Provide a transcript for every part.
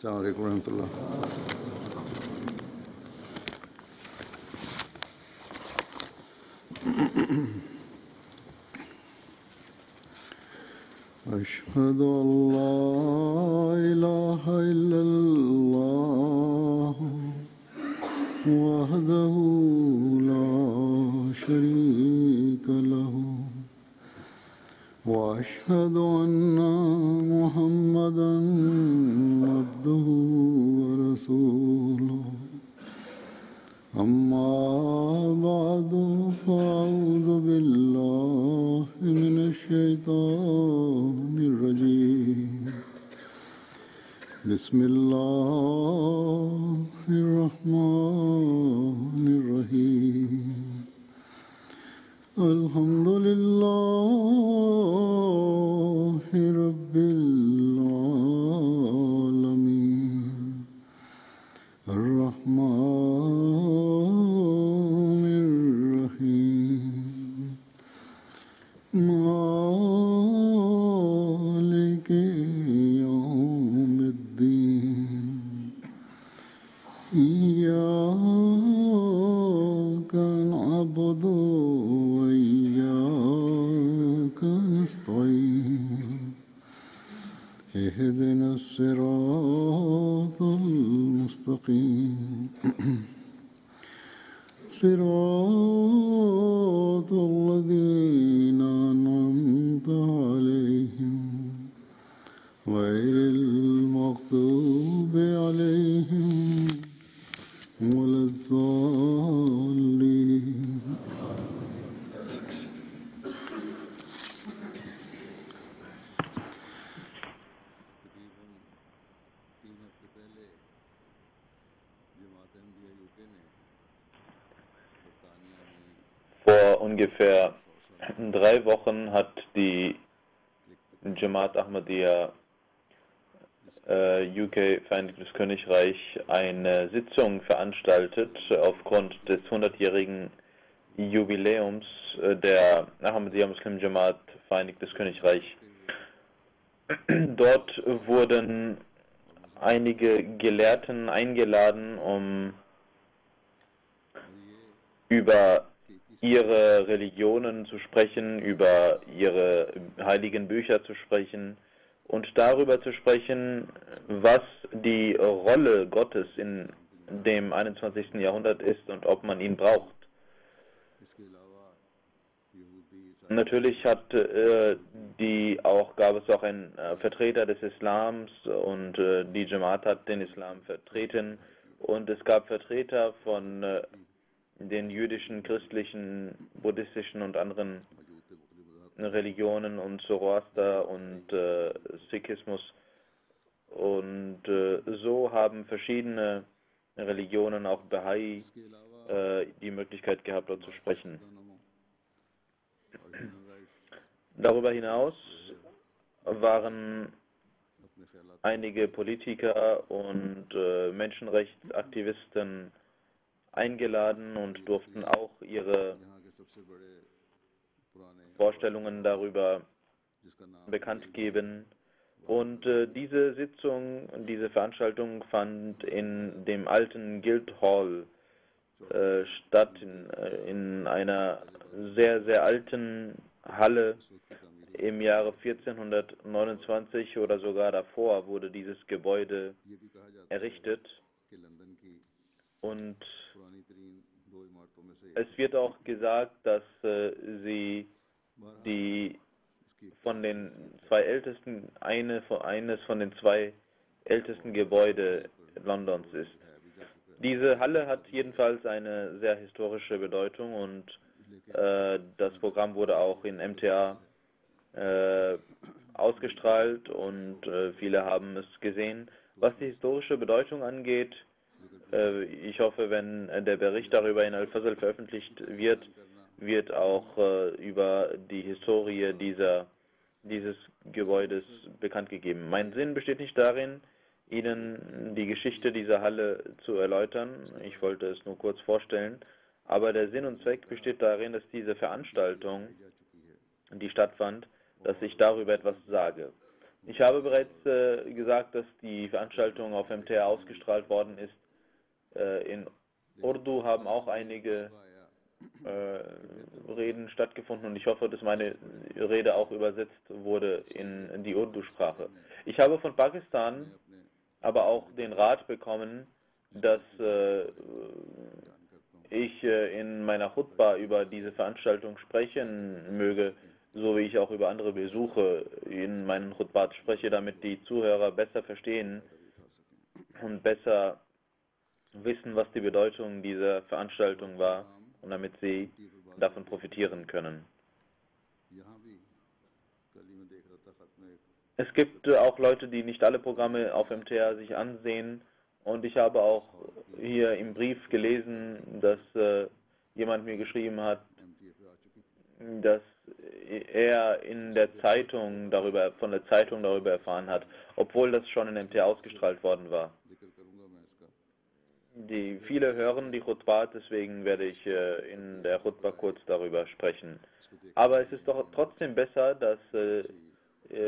السلام عليكم ورحمة الله. أشهد أن لا إله إلا الله وحده لا شريك له وأشهد أن محمدا عبده ورسوله أما بعد فأعوذ بالله من الشيطان الرجيم بسم الله الرحمن الرحيم الحمد لله رب العالمين الرحمن الرحيم مالك يوم الدين إياك نعبد وإياك نستعين اهدنا الصراط المستقيم صراط الذين أنعمت عليهم غير المغضوب عليهم ولا الضالين. Vor ungefähr 3 Wochen hat die Jamaat Ahmadiyya UK, Vereinigtes Königreich, eine Sitzung veranstaltet aufgrund des 100-jährigen Jubiläums der Ahmadiyya Muslim Jamaat Vereinigtes Königreich. Dort wurden einige Gelehrten eingeladen, um über ihre Religionen zu sprechen, über ihre heiligen Bücher zu sprechen und darüber zu sprechen, was die Rolle Gottes in dem 21. Jahrhundert ist und ob man ihn braucht. Natürlich gab es auch einen Vertreter des Islams und die Jamaat hat den Islam vertreten und es gab Vertreter von den jüdischen, christlichen, buddhistischen und anderen Religionen und Zoroaster und Sikhismus. Und so haben verschiedene Religionen, auch Bahai, die Möglichkeit gehabt, dort zu sprechen. Darüber hinaus waren einige Politiker und Menschenrechtsaktivisten eingeladen und durften auch ihre Vorstellungen darüber bekannt geben. Und diese Sitzung, diese Veranstaltung fand in dem alten Guildhall statt, in einer sehr, sehr alten Halle. Im Jahre 1429 oder sogar davor wurde dieses Gebäude errichtet. Und es wird auch gesagt, dass sie von den zwei ältesten, eines von den zwei ältesten Gebäude Londons ist. Diese Halle hat jedenfalls eine sehr historische Bedeutung und das Programm wurde auch in MTA ausgestrahlt und viele haben es gesehen. Was die historische Bedeutung angeht, ich hoffe, wenn der Bericht darüber in Al-Fazl veröffentlicht wird, wird auch über die Historie dieses Gebäudes bekannt gegeben. Mein Sinn besteht nicht darin, Ihnen die Geschichte dieser Halle zu erläutern. Ich wollte es nur kurz vorstellen. Aber der Sinn und Zweck besteht darin, dass diese Veranstaltung, die stattfand, dass ich darüber etwas sage. Ich habe bereits gesagt, dass die Veranstaltung auf MTR ausgestrahlt worden ist. In Urdu haben auch einige Reden stattgefunden und ich hoffe, dass meine Rede auch übersetzt wurde in die Urdu-Sprache. Ich habe von Pakistan aber auch den Rat bekommen, dass ich in meiner Khutbah über diese Veranstaltung sprechen möge, so wie ich auch über andere Besuche in meinen Khutbat spreche, damit die Zuhörer besser verstehen und besser wissen, was die Bedeutung dieser Veranstaltung war und damit sie davon profitieren können. Es gibt auch Leute, die nicht alle Programme auf MTA sich ansehen und ich habe auch hier im Brief gelesen, dass jemand mir geschrieben hat, dass er in der Zeitung von der Zeitung darüber erfahren hat, obwohl das schon in MTA ausgestrahlt worden war. Viele hören die Khutbat, deswegen werde ich in der Khutbah kurz darüber sprechen. Aber es ist doch trotzdem besser, dass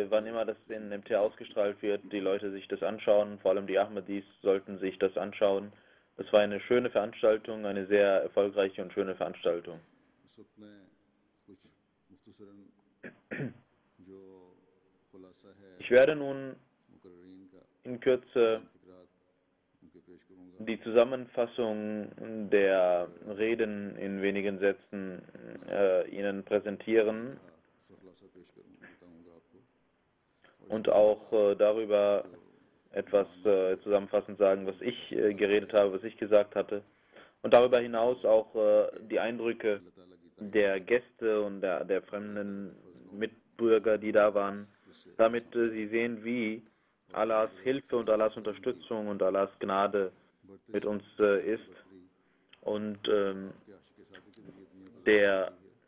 wann immer das in MTA ausgestrahlt wird, die Leute sich das anschauen, vor allem die Ahmadis sollten sich das anschauen. Es war eine schöne Veranstaltung, eine sehr erfolgreiche und schöne Veranstaltung. Ich werde nun in Kürze die Zusammenfassung der Reden in wenigen Sätzen Ihnen präsentieren und auch darüber etwas zusammenfassend sagen, was ich geredet habe, was ich gesagt hatte. Und darüber hinaus auch die Eindrücke der Gäste und der fremden Mitbürger, die da waren, damit sie sehen, wie Allahs Hilfe und Allahs Unterstützung und Allahs Gnade mit uns ist und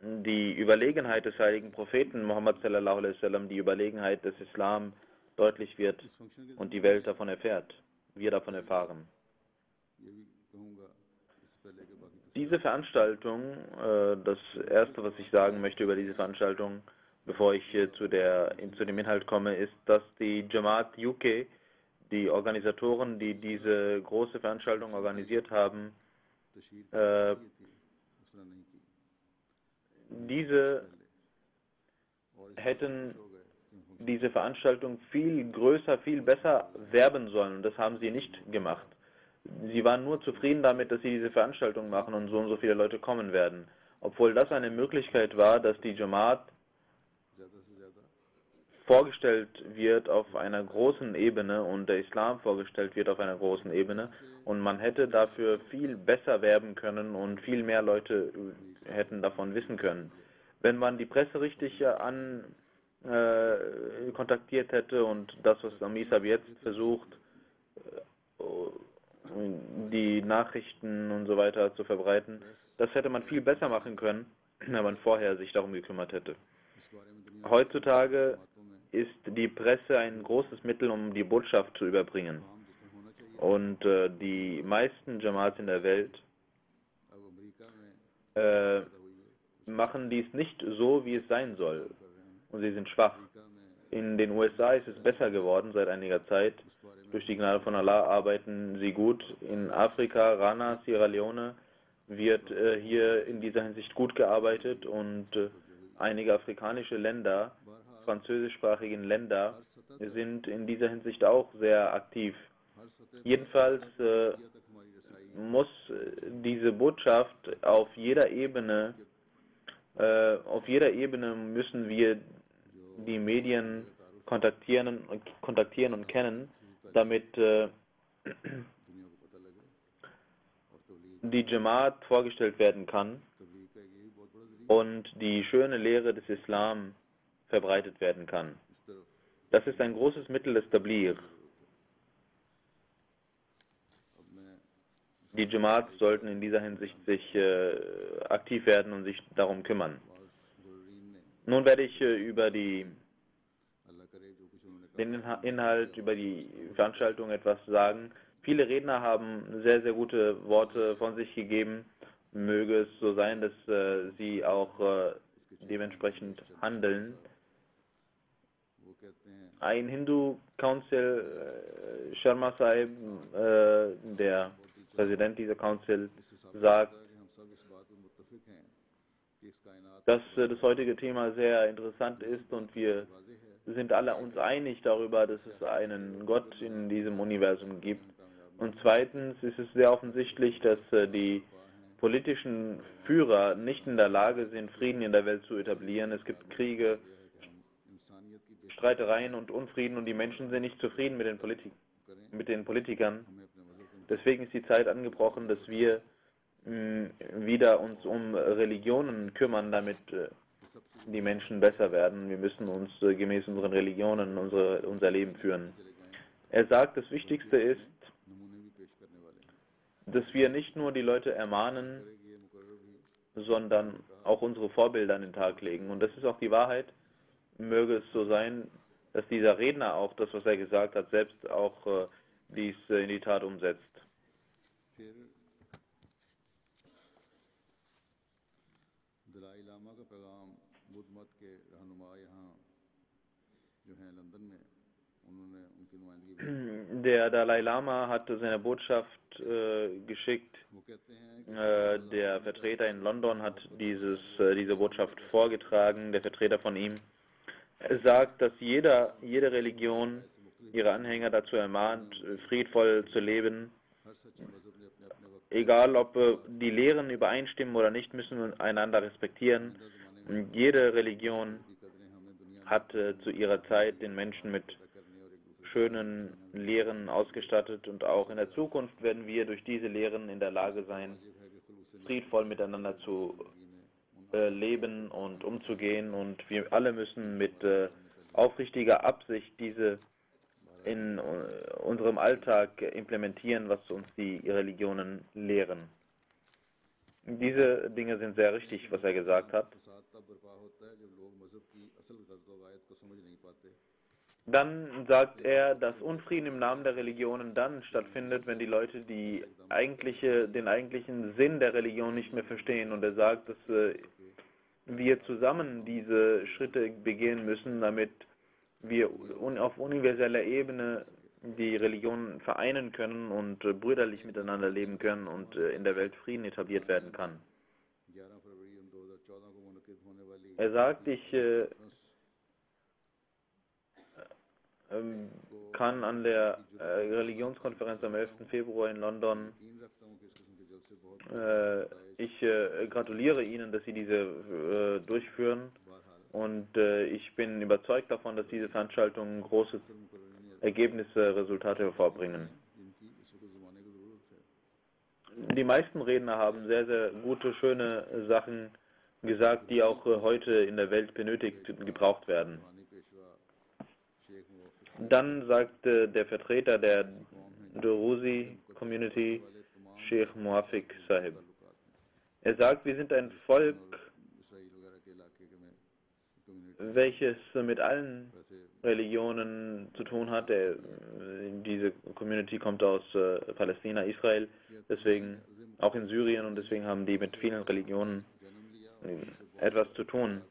die Überlegenheit des heiligen Propheten Muhammad sallallahu alaihi wasallam, die Überlegenheit des Islam deutlich wird und die Welt davon erfährt, wir davon erfahren. Diese Veranstaltung, das erste, was ich sagen möchte über diese Veranstaltung, bevor ich zu dem Inhalt komme, ist, dass die Jamaat UK, die Organisatoren, die diese große Veranstaltung organisiert haben, diese hätten diese Veranstaltung viel größer, viel besser werben sollen. Das haben sie nicht gemacht. Sie waren nur zufrieden damit, dass sie diese Veranstaltung machen und so viele Leute kommen werden. Obwohl das eine Möglichkeit war, dass die Jamaat vorgestellt wird auf einer großen Ebene und der Islam vorgestellt wird auf einer großen Ebene und man hätte dafür viel besser werben können und viel mehr Leute hätten davon wissen können. Wenn man die Presse richtig kontaktiert hätte und das, was Amisab jetzt versucht, die Nachrichten und so weiter zu verbreiten, das hätte man viel besser machen können, wenn man vorher sich darum gekümmert hätte. Heutzutage ist die Presse ein großes Mittel, um die Botschaft zu überbringen. Und die meisten Jamaats in der Welt machen dies nicht so, wie es sein soll. Und sie sind schwach. In den USA ist es besser geworden seit einiger Zeit. Durch die Gnade von Allah arbeiten sie gut. In Afrika, Ghana, Sierra Leone wird hier in dieser Hinsicht gut gearbeitet und einige afrikanische Länder, französischsprachigen Länder, sind in dieser Hinsicht auch sehr aktiv. Jedenfalls muss diese Botschaft auf jeder Ebene müssen wir die Medien kontaktieren und kennen, damit die Jamaat vorgestellt werden kann und die schöne Lehre des Islam verbreitet werden kann. Das ist ein großes Mittel des Tabligh. Die Jamaats sollten in dieser Hinsicht sich aktiv werden und sich darum kümmern. Nun werde ich über den Inhalt, über die Veranstaltung etwas sagen. Viele Redner haben sehr, sehr gute Worte von sich gegeben. Möge es so sein, dass sie auch dementsprechend handeln. ein Hindu-Council, Sharma Sahib, der Präsident dieser Council, sagt, dass das heutige Thema sehr interessant ist und wir sind alle uns einig darüber, dass es einen Gott in diesem Universum gibt. Und zweitens ist es sehr offensichtlich, dass die politischen Führer nicht in der Lage sind, Frieden in der Welt zu etablieren. Es gibt Kriege, Streitereien und Unfrieden und die Menschen sind nicht zufrieden mit den Politikern. Deswegen ist die Zeit angebrochen, dass wir wieder uns um Religionen kümmern, damit die Menschen besser werden. Wir müssen uns gemäß unseren Religionen unser Leben führen. Er sagt, das Wichtigste ist, dass wir nicht nur die Leute ermahnen, sondern auch unsere Vorbilder an den Tag legen. Und das ist auch die Wahrheit. Möge es so sein, dass dieser Redner auch das, was er gesagt hat, selbst auch dies in die Tat umsetzt. Der Dalai Lama hat seine Botschaft geschickt. Der Vertreter in London hat diese Botschaft vorgetragen, der Vertreter von ihm. Er sagt, dass jede Religion ihre Anhänger dazu ermahnt, friedvoll zu leben. Egal, ob die Lehren übereinstimmen oder nicht, müssen wir einander respektieren. Und jede Religion hat zu ihrer Zeit den Menschen mit schönen Lehren ausgestattet und auch in der Zukunft werden wir durch diese Lehren in der Lage sein, friedvoll miteinander zu leben und umzugehen und wir alle müssen mit aufrichtiger Absicht diese in unserem Alltag implementieren, was uns die Religionen lehren. Diese Dinge sind sehr richtig, was er gesagt hat. Dann sagt er, dass Unfrieden im Namen der Religionen dann stattfindet, wenn die Leute den eigentlichen Sinn der Religion nicht mehr verstehen. Und er sagt, dass wir zusammen diese Schritte begehen müssen, damit wir auf universeller Ebene die Religion vereinen können und brüderlich miteinander leben können und in der Welt Frieden etabliert werden kann. Er sagt, ich kann an der Religionskonferenz am 11. Februar in London, ich gratuliere Ihnen, dass Sie diese durchführen und ich bin überzeugt davon, dass diese Veranstaltungen große Ergebnisse, Resultate hervorbringen. Die meisten Redner haben sehr, sehr gute, schöne Sachen gesagt, die auch heute in der Welt benötigt und gebraucht werden. Dann sagte der Vertreter der Druzi Community, Sheikh Muafiq Sahib. Er sagt, wir sind ein Volk, welches mit allen Religionen zu tun hat. Diese Community kommt aus Palästina, Israel, deswegen auch in Syrien und deswegen haben die mit vielen Religionen etwas zu tun.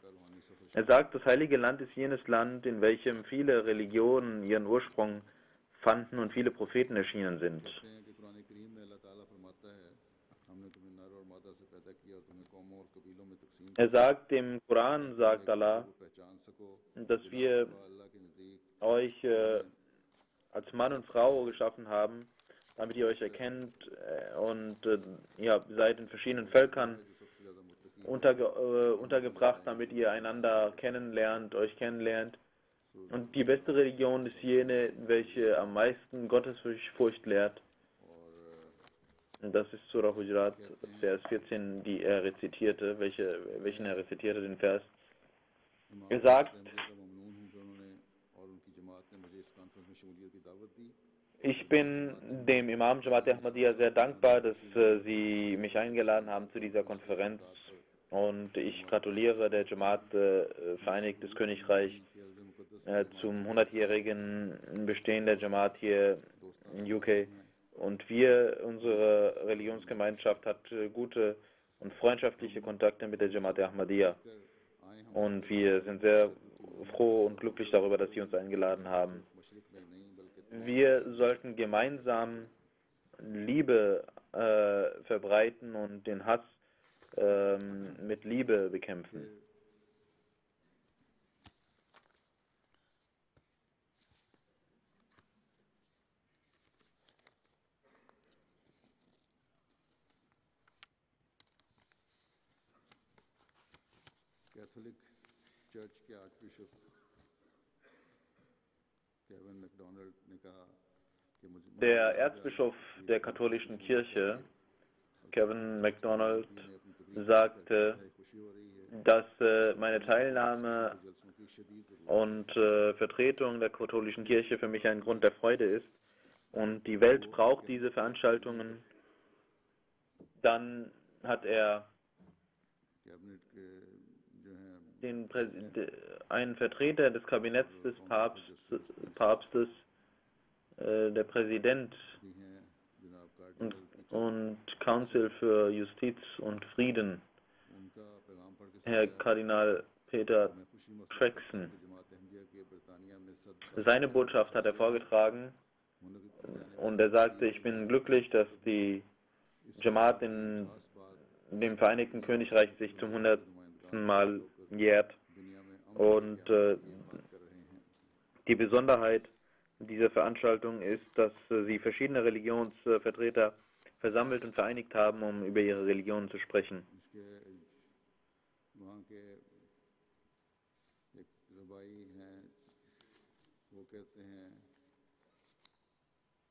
Er sagt, das Heilige Land ist jenes Land, in welchem viele Religionen ihren Ursprung fanden und viele Propheten erschienen sind. Er sagt, im Koran sagt Allah, dass wir euch als Mann und Frau geschaffen haben, damit ihr euch erkennt und ihr seid in verschiedenen Völkern untergebracht, damit ihr einander euch kennenlernt. Und die beste Religion ist jene, welche am meisten Gottesfurcht lehrt. Und das ist Surah Hujurat, Vers 14, die er rezitierte, welchen er rezitierte, den Vers. Er sagt, ich bin dem Imam Jamaat Ahmadiyya sehr dankbar, dass sie mich eingeladen haben zu dieser Konferenz und ich gratuliere der Jamaat Vereinigtes Königreich zum 100-jährigen Bestehen der Jamaat hier in UK. Und unsere Religionsgemeinschaft hat gute und freundschaftliche Kontakte mit der Jamaat Ahmadiyya. Und wir sind sehr froh und glücklich darüber, dass Sie uns eingeladen haben. Wir sollten gemeinsam Liebe verbreiten und den Hass mit Liebe bekämpfen. Catholic church के archbishop Kevin McDonald ने कहा कि मुझे Der Erzbischof der katholischen Kirche, Kevin MacDonald, sagte, dass meine Teilnahme und Vertretung der katholischen Kirche für mich ein Grund der Freude ist und die Welt braucht diese Veranstaltungen. Dann hat er cabinet के जो हैं einen Vertreter des Kabinetts des Papstes, der Präsident भी हैं जनाब cardinal und Council für Justiz und Frieden, उनका पैगाम पढ़ के Herr Kardinal Peter मैं खुशी महसूस Trexon. कि जमात अहमदिया के बरतानिया में सब Seine Botschaft hat er vorgetragen und er sagte, ich bin glücklich, dass die Jamaat in dem Vereinigten Königreich sich zum 100. Mal jährt दुनिया में und die Besonderheit dieser Veranstaltung ist, dass sie verschiedene Religionsvertreter versammelt und vereinigt haben, um über ihre Religion zu sprechen. इसके वहाँ के एक रबाई हैं वो कहते हैं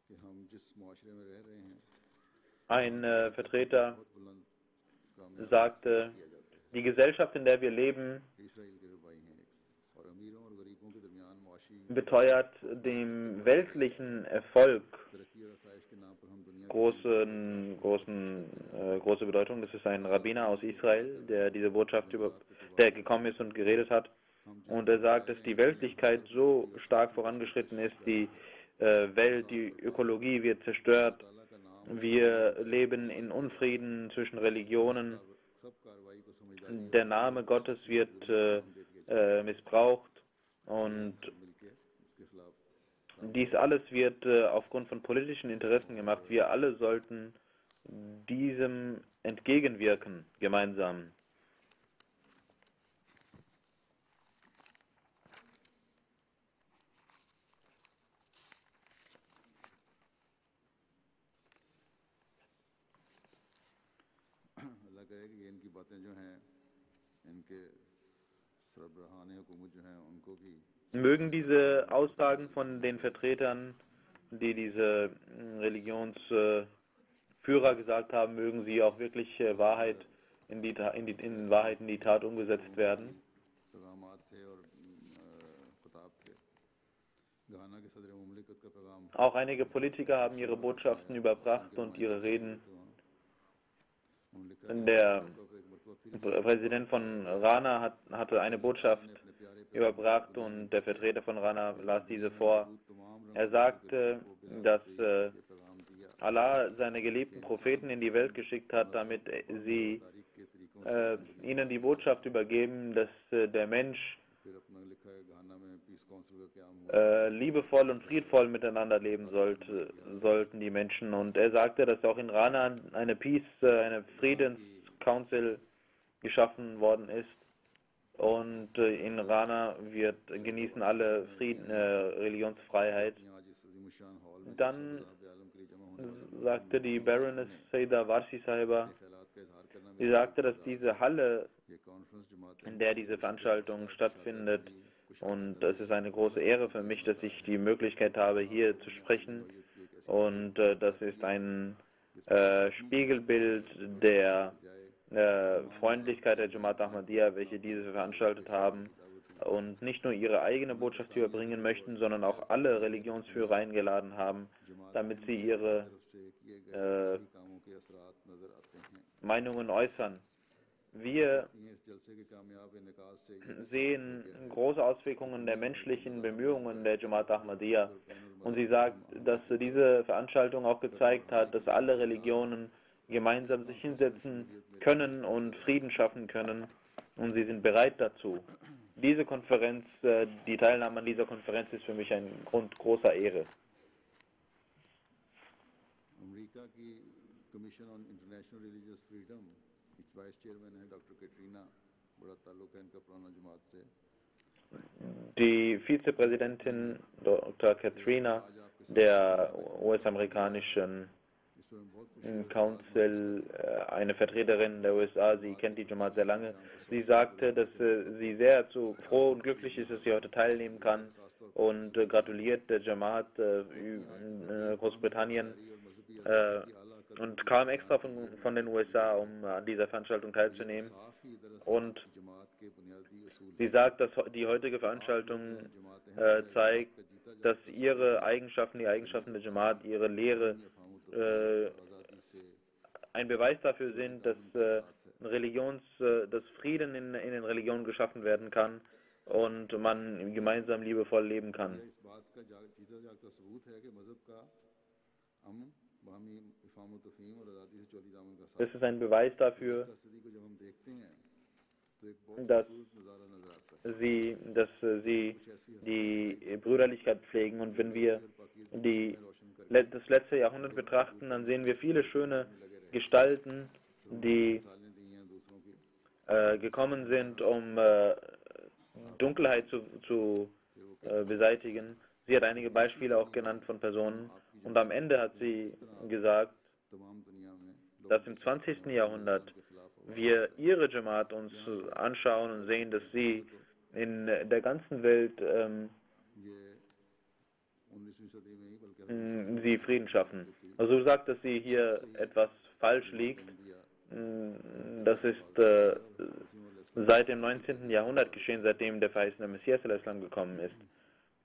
कि हम जिस मुआशरे में रह रहे हैं Ein Vertreter बहुत बुलंद कामयाब sagte, die Gesellschaft, in der wir leben, Israel के रबाई हैं और अमीरों और गरीबों के दरमियान मुआशी beteuert dem weltlichen Erfolg तरक्की और आसाइश के नाम पर हम दुनिया große Bedeutung. Das ist ein Rabbiner aus Israel, der diese Botschaft der gekommen ist und geredet hat. Und er sagt, dass die Weltlichkeit so stark vorangeschritten ist, die Welt, die Ökologie wird zerstört. Wir leben in Unfrieden zwischen Religionen. सब कार्रवाई को समझदारी Der Name Gottes wird missbraucht und मिलके इसके खिलाफ dies alles wird aufgrund von politischen Interessen gemacht. Wir alle sollten diesem entgegenwirken, gemeinsam. अल्लाह करे कि ये इनकी बातें जो हैं इनके सरबराहान हुकूमत जो हैं उनको भी Mögen diese Aussagen von den Vertretern, die diese Religionsführer gesagt haben, mögen sie auch wirklich Wahrheit in Wahrheit in die Tat umgesetzt werden. पैगामात थे और खिताब थे घाना के सदर मुमलिकत का पैगाम Auch einige Politiker haben ihre Botschaften überbracht und ihre Reden. Der Präsident von Rana hatte eine Botschaft überbracht und der Vertreter von Rana las diese vor. Er sagte, dass Allah seine geliebten Propheten in die Welt geschickt hat, damit sie ihnen die Botschaft übergeben, dass der Mensch फिर अपना लिखा है घाना में piece council का क्या हुआ liebevoll und friedvoll miteinander leben sollten die Menschen. Und er sagte, dass auch in Rana eine Friedenscouncil geschaffen worden ist. Und in Rana genießen alle Religionsfreiheit. यहाँ जिस अजीमुशान हॉल में Dann आलम के लिए जमा होने sagte die Baroness Saida Warsi Sahiba, ख्यालात का इजहार करना sie sagte, dass diese Halle, ये कॉन्फ्रेंस जमात in der diese Veranstaltung stattfindet, und es ist eine große Ehre für mich, dass ich die Möglichkeit habe, hier zu sprechen. Und das ist ein Spiegelbild der Freundlichkeit der Jamaat Ahmadiyya, welche diese veranstaltet haben und nicht nur ihre eigene Botschaft überbringen möchten, sondern auch alle Religionsführer eingeladen haben, damit sie ihre कामों के असरात नजर आते हैं Meinungen äußern. Wir ये इस जलसे के कामयाब इनकाज से sehen große Auswirkungen der menschlichen Bemühungen der Jamaat Ahmadiyya. Und sie sagt, dass diese Veranstaltung auch gezeigt hat, dass alle Religionen gemeinsam sich hinsetzen können und Frieden schaffen können. Und sie sind bereit dazu. diese Konferenz, die Teilnahme an dieser Konferenz ist für mich ein Grund großer Ehre. America की commission on international religious freedom vice chairman है doctor Katrina, बड़ा ताल्लुक है इनका पुराना जमात से। Die Vizepräsidentin Dr. Katrina der US-amerikanischen Council, eine Vertreterin der USA, sie kennt die Jamaat sehr lange. Sie sagte, dass sie sehr froh und glücklich ist, dass sie heute teilnehmen kann und gratuliert der Jamaat Großbritannien und kam extra von den USA, um an dieser Veranstaltung teilzunehmen. Und sie sagt, dass die heutige Veranstaltung zeigt, dass ihre Eigenschaften, die Eigenschaften der Jamaat, ihre Lehre ein Beweis dafür sind, dass dass Frieden in den Religionen geschaffen werden kann und man gemeinsam liebevoll leben kann. Es ist ein Beweis dafür, dass sie die Brüderlichkeit pflegen. Und wenn wir das letzte Jahrhundert betrachten, dann sehen wir viele schöne Gestalten, die gekommen sind, um Dunkelheit zu beseitigen. Sie hat einige Beispiele auch genannt von Personen. Und am Ende hat sie gesagt, dass im 20. Jahrhundert wir ihre Jamaat uns anschauen und sehen, dass sie in der ganzen Welt sie Frieden schaffen. Also sagt, dass sie hier etwas falsch liegt. Das ist seit dem 19. Jahrhundert geschehen, seitdem der verheißene Messias al-Islam gekommen ist.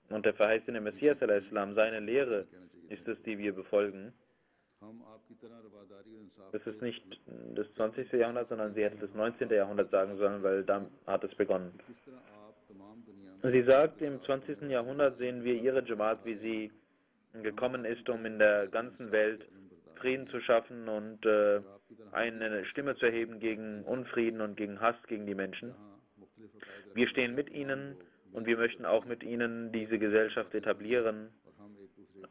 Und der verheißene Messias al-Islam, seine Lehre ist es, die wir befolgen. Das ist nicht das 20. Jahrhundert, sondern sie hätte das 19. Jahrhundert sagen sollen, weil da hat es begonnen. Sie sagt, im 20. Jahrhundert sehen wir ihre Jamaat, wie sie gekommen ist, um in der ganzen Welt Frieden zu schaffen und eine Stimme zu erheben gegen Unfrieden und gegen Hass gegen die Menschen. Wir stehen mit ihnen und wir möchten auch mit ihnen diese Gesellschaft etablieren.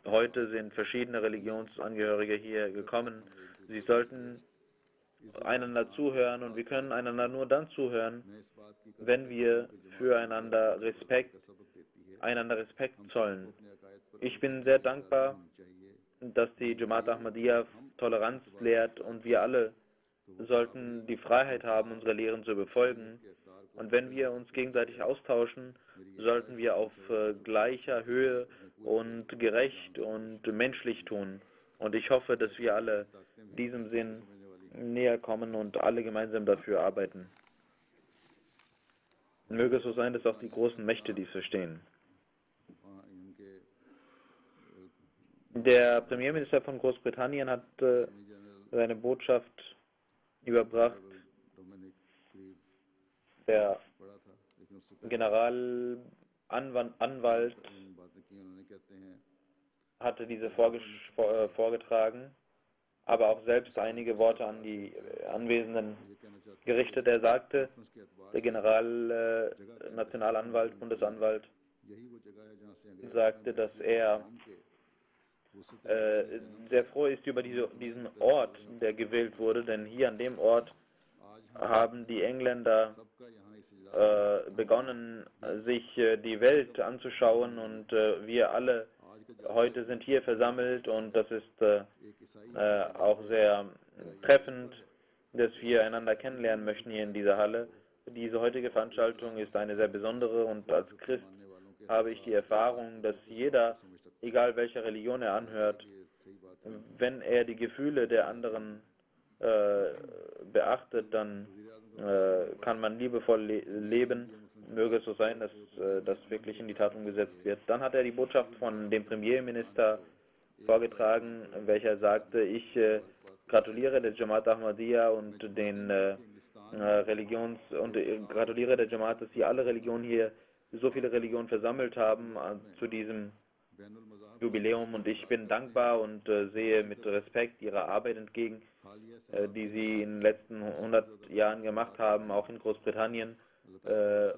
Heute sind verschiedene Religionsangehörige hier gekommen. Sie sollten einander zuhören und wir können einander nur dann zuhören, wenn wir füreinander Respekt zollen. Ich bin sehr dankbar, dass die Jamaat Ahmadiyya Toleranz lehrt und wir alle sollten die Freiheit haben, unsere Lehren zu befolgen. Und wenn wir uns gegenseitig austauschen, sollten wir auf gleicher Höhe und gerecht und menschlich tun. Und ich hoffe, dass wir alle diesem Sinn näher kommen und alle gemeinsam dafür arbeiten. Möge es so sein, dass auch die großen Mächte dies verstehen. Der Premierminister von Großbritannien hat seine Botschaft überbracht. Der Generalanwalt hatte diese vorgetragen, aber auch selbst einige Worte an die Anwesenden gerichtet. Er sagte, der Nationalanwalt, Bundesanwalt, sagte, dass er sehr froh ist über diesen Ort, der gewählt wurde, denn hier an dem Ort haben die Engländer begonnen, sich die Welt anzuschauen und wir alle heute sind hier versammelt und das ist auch sehr treffend, dass wir einander kennenlernen möchten hier in dieser Halle. Diese heutige Veranstaltung ist eine sehr besondere und als Christ habe ich die Erfahrung, dass jeder, egal welcher Religion er anhört, wenn er die Gefühle der anderen beachtet, dann kann man liebevoll leben. Möge es so sein, dass das wirklich in die Tat umgesetzt wird. Dann hat er die Botschaft von dem Premierminister vorgetragen, welcher sagte, ich gratuliere der Jamaat Ahmadiyya und den gratuliere der Jamaat, dass sie alle Religionen hier, so viele Religionen versammelt haben zu diesem Jubiläum und ich bin dankbar und sehe mit Respekt ihrer Arbeit entgegen, die sie in den letzten 100 Jahren gemacht haben, auch in Großbritannien.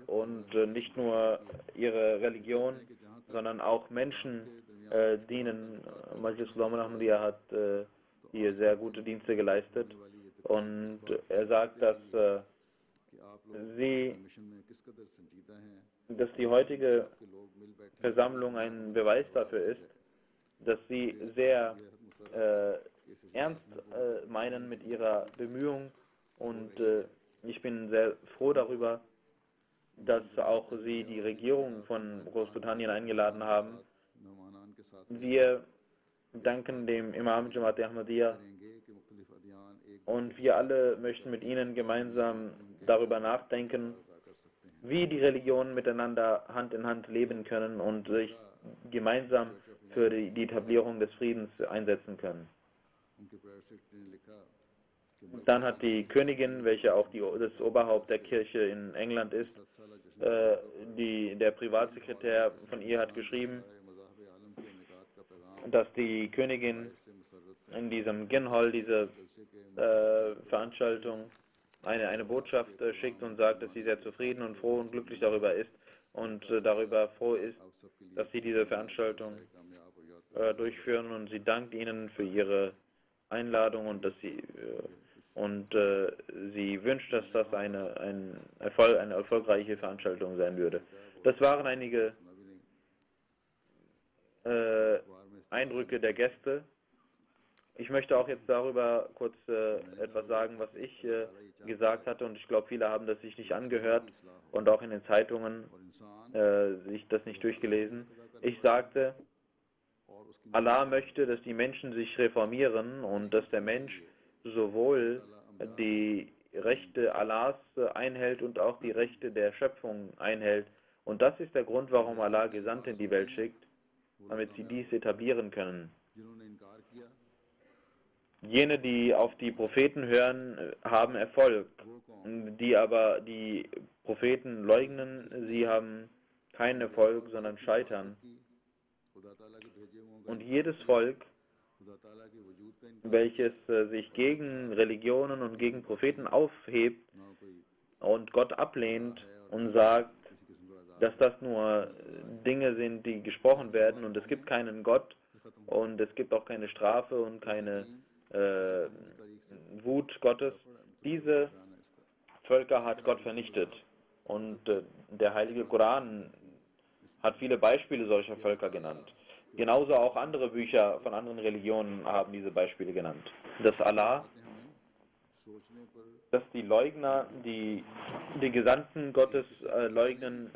und nicht nur ihre Religion, sondern auch Menschen dienen. Majlis Ulama Ahmadiyya hat hier sehr gute Dienste geleistet und er sagt, sie, dass die heutige Versammlung ein Beweis dafür ist, dass sie sehr ernst meinen mit ihrer Bemühung und ich bin sehr froh darüber, dass auch Sie die Regierung von Großbritannien eingeladen haben. Wir danken dem Imam Jamaat Ahmadiyya und wir alle möchten mit Ihnen gemeinsam darüber nachdenken, wie die Religionen miteinander Hand in Hand leben können und sich gemeinsam für die Etablierung des Friedens einsetzen können. Dann hat die Königin, welche auch das Oberhaupt der Kirche in England ist, der Privatsekretär von ihr hat geschrieben, dass die Königin in diesem Ginhall, diese Veranstaltung, eine Botschaft schickt und sagt, dass sie sehr zufrieden und froh und glücklich darüber ist und darüber froh ist, dass sie diese Veranstaltung durchführen und sie dankt ihnen für ihre Einladung und dass sie sie wünscht, dass das eine erfolgreiche Veranstaltung sein würde. Das waren einige Eindrücke der Gäste. Ich möchte auch jetzt darüber kurz etwas sagen, was ich gesagt hatte und ich glaube, viele haben das sich nicht angehört und auch in den Zeitungen sich das nicht durchgelesen. Ich sagte, Allah möchte, dass die Menschen sich reformieren und dass der Mensch sowohl die Rechte Allahs einhält und auch die Rechte der Schöpfung einhält. Und das ist der Grund, warum Allah Gesandte in die Welt schickt, damit sie dies etablieren können. Jene, die auf die Propheten hören, haben Erfolg. Die aber die Propheten leugnen, sie haben keinen Erfolg, sondern scheitern. Und jedes Volk, welches sich gegen Religionen und gegen Propheten aufhebt und Gott ablehnt und sagt, dass das nur Dinge sind, die gesprochen werden und es gibt keinen Gott und es gibt auch keine Strafe und keine Wut Gottes, diese Völker hat Gott vernichtet. Und der Heilige Koran hat viele Beispiele solcher Völker genannt. Genauso auch andere Bücher von anderen Religionen haben diese Beispiele genannt. Dass Allah, dass die Leugner, die den Gesandten Gottes leugnen,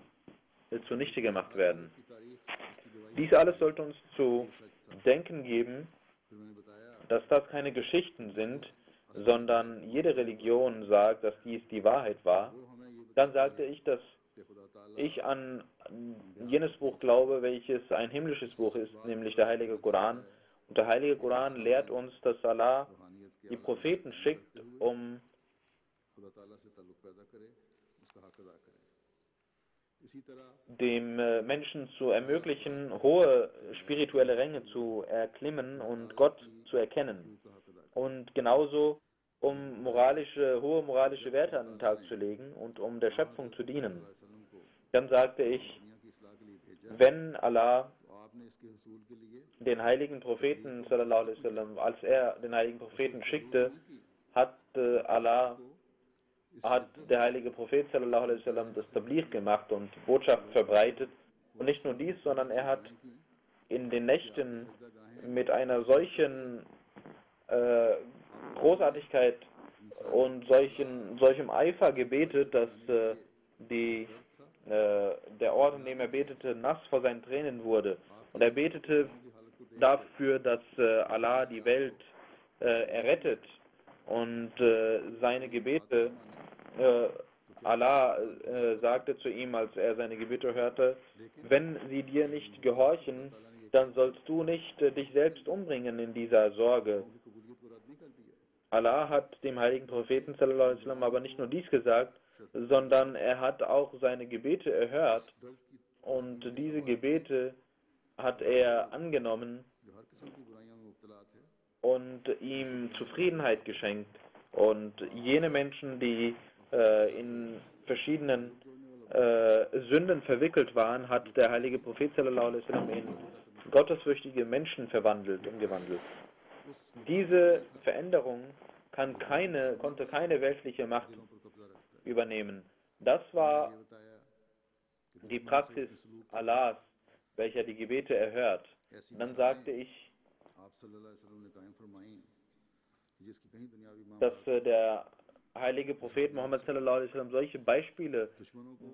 zunichte gemacht werden. Dies alles sollte uns zu denken geben, dass das keine Geschichten sind, sondern jede Religion sagt, dass dies die Wahrheit war. Dann sagte ich, dass ich an jenes Buch glaube, welches ein himmlisches Buch ist, nämlich der Heilige Koran. Und der Heilige Koran lehrt uns, dass Allah die Propheten schickt, um dem Menschen zu ermöglichen, hohe spirituelle Ränge zu erklimmen und Gott zu erkennen. Und genauso, um hohe moralische Werte an den Tag zu legen und um der Schöpfung zu dienen. Dann sagte ich, wenn Allah den heiligen Propheten, sallallahu alaihi wasallam, als er den heiligen Propheten schickte, hat der heilige Prophet sallallahu alaihi wasallam das Tabligh gemacht und Botschaft verbreitet. Und nicht nur dies, sondern er hat in den Nächten mit einer solchen Großartigkeit und solchem Eifer gebetet, dass der Ort, in dem er betete, nass vor seinen Tränen wurde. Und er betete dafür, dass Allah die Welt errettet und seine Gebete, Allah sagte zu ihm, als er seine Gebete hörte, wenn sie dir nicht gehorchen, dann sollst du nicht dich selbst umbringen in dieser Sorge. Allah hat dem heiligen Propheten sallallahu alaihi wasallam aber nicht nur dies gesagt, sondern er hat auch seine Gebete erhört und diese Gebete hat er angenommen und ihm Zufriedenheit geschenkt. Und jene Menschen, die in verschiedenen Sünden verwickelt waren, hat der heilige Prophet sallallahu alaihi wasallam in gottesfürchtige Menschen umgewandelt. Diese Veränderung konnte keine weltliche Macht übernehmen. Das war die Praxis Allahs, welcher die Gebete erhört. Dann sagte ich, dass der heilige Prophet Muhammad sallallahu alaihi wasallam solche Beispiele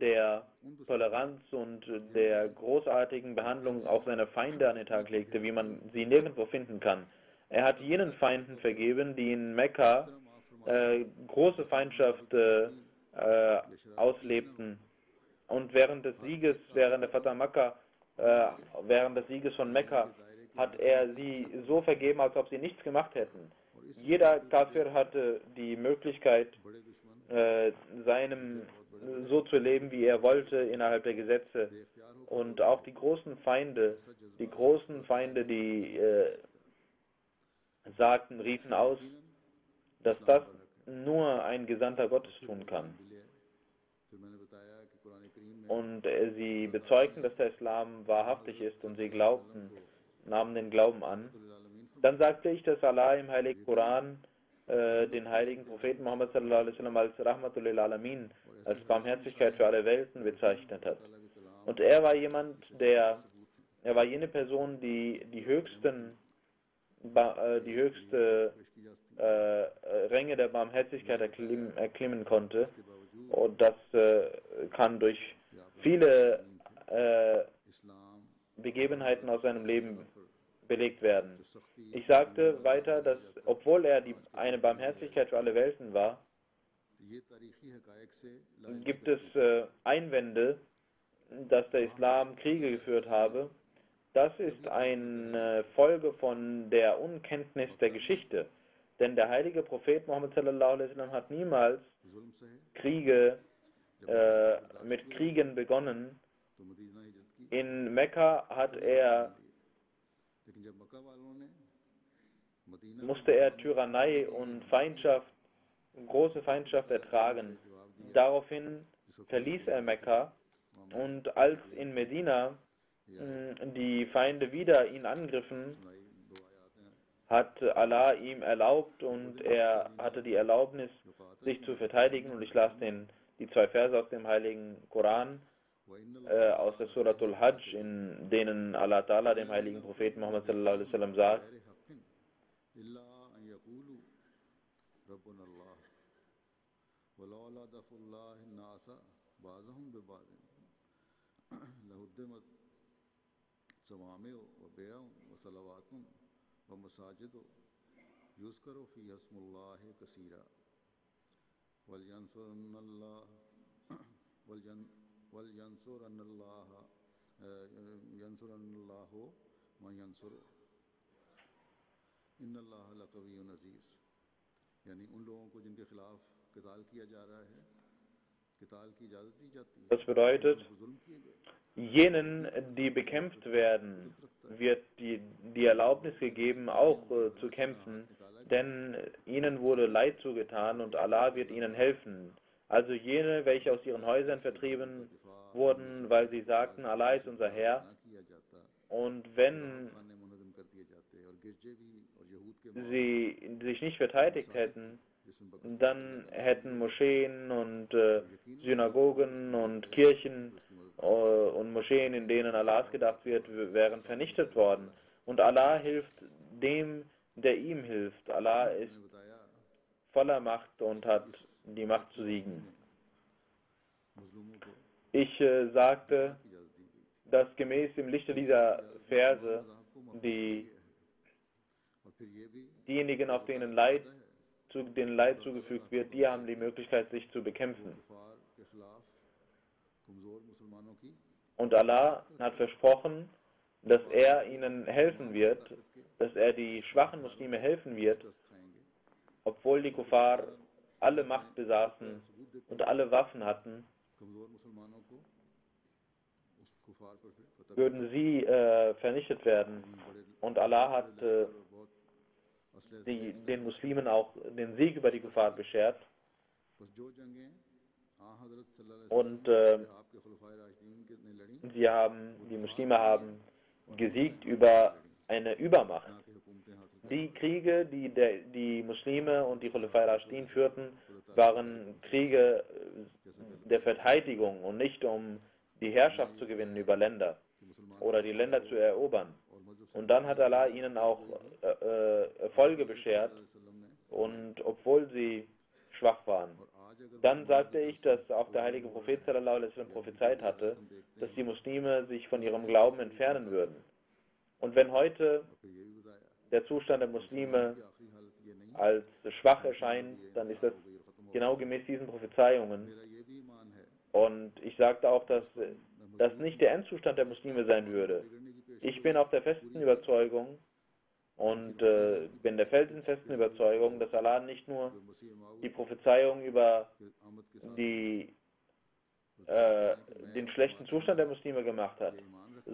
der Toleranz und der großartigen Behandlung auch seiner Feinde an den Tag legte, wie man sie nirgendwo finden kann. Er hat jenen Feinden vergeben, die in Mekka große Feindschaft auslebten. Und während des Sieges, während der Fatah Makkah, während des Sieges von Mekka, hat er sie so vergeben, als ob sie nichts gemacht hätten. Jeder Kafir hatte die Möglichkeit, so zu leben, wie er wollte, innerhalb der Gesetze. Und auch die großen Feinde, die riefen aus, dass das nur ein Gesandter Gottes tun kann. Und sie bezeugten, dass der Islam wahrhaftig ist und sie nahmen den Glauben an. Dann sagte ich, dass Allah im Heiligen Koran den heiligen Propheten Muhammad sallallahu alaihi wasallam als Rahmatul lil Alamin, als Barmherzigkeit für alle Welten bezeichnet hat. Und er war jene Person, die die höchste Ränge der Barmherzigkeit erklimmen konnte. Und das kann durch viele Begebenheiten aus seinem Leben belegt werden. Ich sagte weiter, dass obwohl er eine Barmherzigkeit für alle Welten war, gibt es Einwände, dass der Islam Kriege geführt habe. Das ist eine Folge von der Unkenntnis der Geschichte. Denn der heilige Prophet Muhammad sallallahu alaihi wasallam hat niemals mit Kriegen begonnen. In Mekka musste er Tyrannei und große Feindschaft ertragen. Daraufhin verließ er Mekka und als in Medina die Feinde wieder ihn angriffen, hat Allah ihm erlaubt und er hatte die Erlaubnis, sich zu verteidigen. Und ich las die 2 Verse aus dem heiligen Koran, aus der Suratul Hajj, in denen Allah Ta'ala dem heiligen Propheten Muhammad sallallahu alaihi wasallam sagt: Das bedeutet, jenen, die bekämpft werden, wird die Erlaubnis gegeben, auch zu kämpfen, denn ihnen wurde Leid zugetan und Allah wird ihnen helfen. Also jene, welche aus ihren Häusern vertrieben wurden, weil sie sagten, Allah ist unser Herr, und wenn sie sich nicht verteidigt hätten, dann hätten Moscheen und Synagogen und Kirchen und Moscheen, in denen Allahs gedacht wird, wären vernichtet worden. Und Allah hilft dem, der ihm hilft. Allah ist voller Macht und hat die Macht zu siegen. Ich sagte, dass gemäß im Lichte dieser Verse diejenigen, auf denen Leid zugefügt wird, die haben die Möglichkeit, sich zu bekämpfen. Und Allah hat versprochen, dass er ihnen helfen wird, dass er die schwachen Muslime helfen wird, obwohl die Kuffar alle Macht besaßen und alle Waffen hatten, würden sie vernichtet werden. Und Allah hat den Muslimen auch den Sieg über die Kuffar beschert. Und die Muslime haben gesiegt über eine Übermacht. Die Kriege, die Muslime und die Khulafai Rashidin führten, waren Kriege der Verteidigung und nicht um die Herrschaft zu gewinnen über Länder oder die Länder zu erobern. Und dann hat Allah ihnen auch Erfolge beschert, und obwohl sie schwach waren. Dann sagte ich, dass auch der heilige Prophet sallallahu alaihi wasallam prophezeit hatte, dass die Muslime sich von ihrem Glauben entfernen würden. Und wenn heute der Zustand der Muslime als schwach erscheint, dann ist das genau gemäß diesen Prophezeiungen. Und ich sagte auch, dass das nicht der Endzustand der Muslime sein würde. Ich bin auf der festen Überzeugung und bin der felsenfesten Überzeugung, dass Allah nicht nur die Prophezeiung über den schlechten Zustand der Muslime gemacht hat,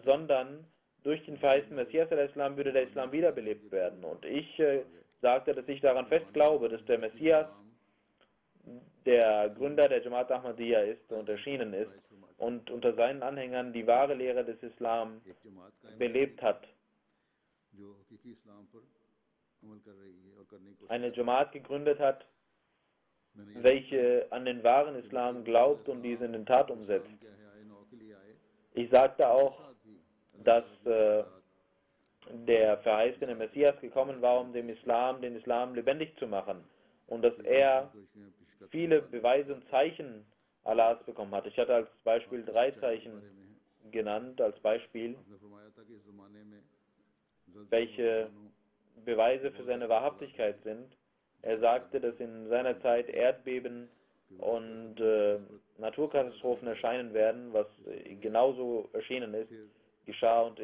sondern durch den verheißten Messias al-Islam würde der Islam wiederbelebt werden. Und ich sagte, dass ich daran fest glaube, dass der Messias der Gründer der Jamaat Ahmadiyya ist und erschienen ist und unter seinen Anhängern die wahre Lehre des Islam belebt hat. Eine Jamaat gegründet hat, welche an den wahren Islam glaubt und diesen in den Tat umsetzt. Ich sagte auch, dass der verheißene Messias gekommen war, um den Islam lebendig zu machen, und dass er viele Beweise und Zeichen Allahs bekommen hat. Ich hatte als Beispiel 3 Zeichen genannt, als Beispiel, welche Beweise für seine Wahrhaftigkeit sind. Er sagte, dass in seiner Zeit Erdbeben und Naturkatastrophen erscheinen werden, was genauso erschienen ist, geschah, und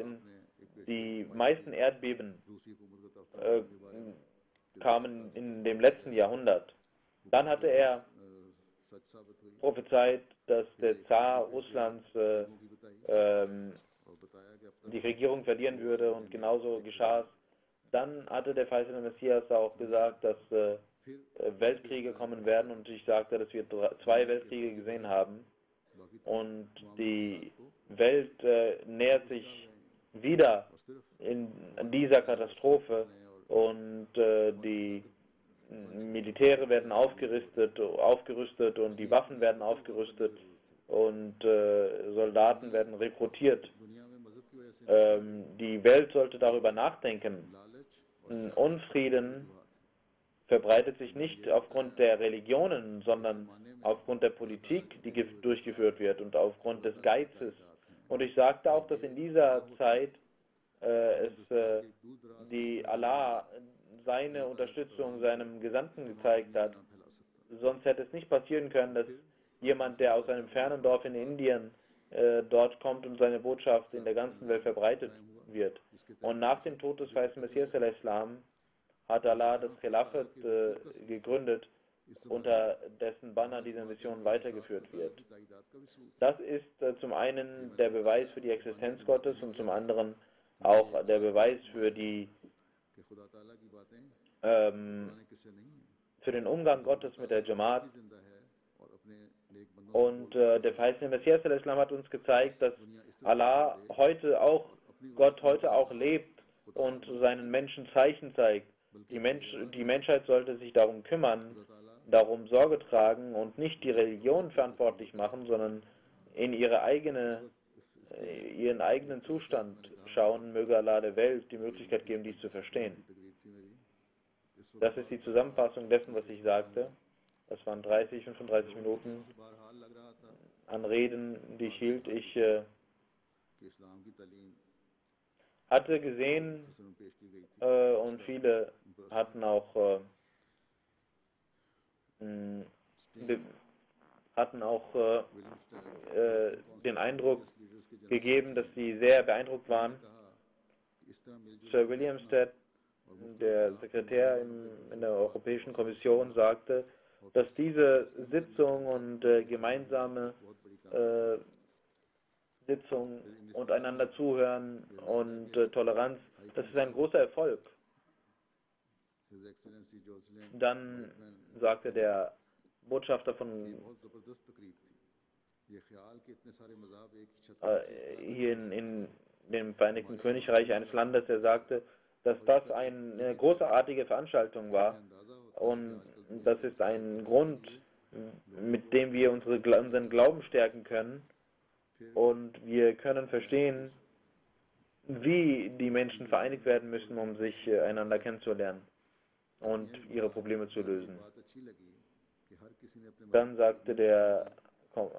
die meisten Erdbeben kamen in dem letzten Jahrhundert. Dann hatte er prophezeit, dass der Zar Russlands die Regierung verlieren würde, und genauso geschah es. Dann hatte der verheißene Messias auch gesagt, dass Weltkriege kommen werden, und ich sagte, dass wir 2 Weltkriege gesehen haben, und die Welt nähert sich wieder in dieser Katastrophe, und die Militäre werden aufgerüstet und die Waffen werden aufgerüstet und Soldaten werden rekrutiert. Die Welt sollte darüber nachdenken. Unfrieden verbreitet sich nicht aufgrund der Religionen, sondern aufgrund der Politik, die durchgeführt wird, und aufgrund des Geizes. Und ich sagte auch, dass in dieser Zeit die Allah seine Unterstützung seinem Gesandten gezeigt hat. Sonst hätte es nicht passieren können, dass jemand, der aus einem fernen Dorf in Indien dort kommt und seine Botschaft in der ganzen Welt verbreitet wird. Und nach dem Tod des verheißten Messias al-Islam hat Allah das Khilafat gegründet, unter dessen Banner diese Mission weitergeführt wird. Das ist zum einen der Beweis für die Existenz Gottes und zum anderen auch der Beweis für den Umgang Gottes mit der Jamaat. Und der verheißene Messias al-Islam hat uns gezeigt, dass Gott heute auch lebt und seinen Menschen Zeichen zeigt. Die Menschheit sollte sich darum kümmern, darum Sorge tragen und nicht die Religion verantwortlich machen, sondern in ihren eigenen Zustand schauen. Möge Allah der Welt die Möglichkeit geben, dies zu verstehen. Das ist die Zusammenfassung dessen, was ich sagte. Das waren 35 Minuten an Reden, die ich hielt. Ich hatte gesehen, und viele hatten auch den Eindruck gegeben, dass sie sehr beeindruckt waren. Sir Williamstead, der Sekretär in der Europäischen Kommission, sagte, dass diese Sitzung und gemeinsame Sitzung und einander zuhören und Toleranz, das ist ein großer Erfolg. Dann sagte der Botschafter von ये बहुत ज़बरदस्त तकरीब थी ये ख्याल कि इतने सारे मज़हब एक ही छत के नीचे इस तरह hier in dem Vereinigten Königreich eines Landes, der sagte, dass das eine großartige Veranstaltung war und das ist ein Grund, mit dem wir unseren Glauben stärken können und wir können verstehen, wie die Menschen vereinigt werden müssen, um sich einander kennenzulernen und ihre Probleme zu lösen. Dann sagte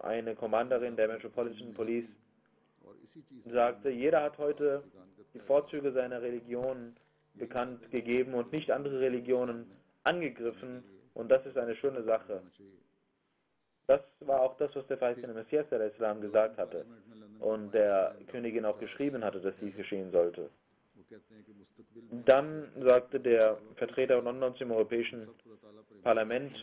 eine Kommanderin der Metropolitan Police, sagte, jeder hat heute die Vorzüge seiner Religion bekannt gegeben und nicht andere Religionen angegriffen und das ist eine schöne Sache. Das war auch das, was der verheißene Messias der Islam gesagt hatte und der Königin auch geschrieben hatte, dass dies geschehen sollte. Dann sagte der Vertreter Londons im Europäischen Parlament,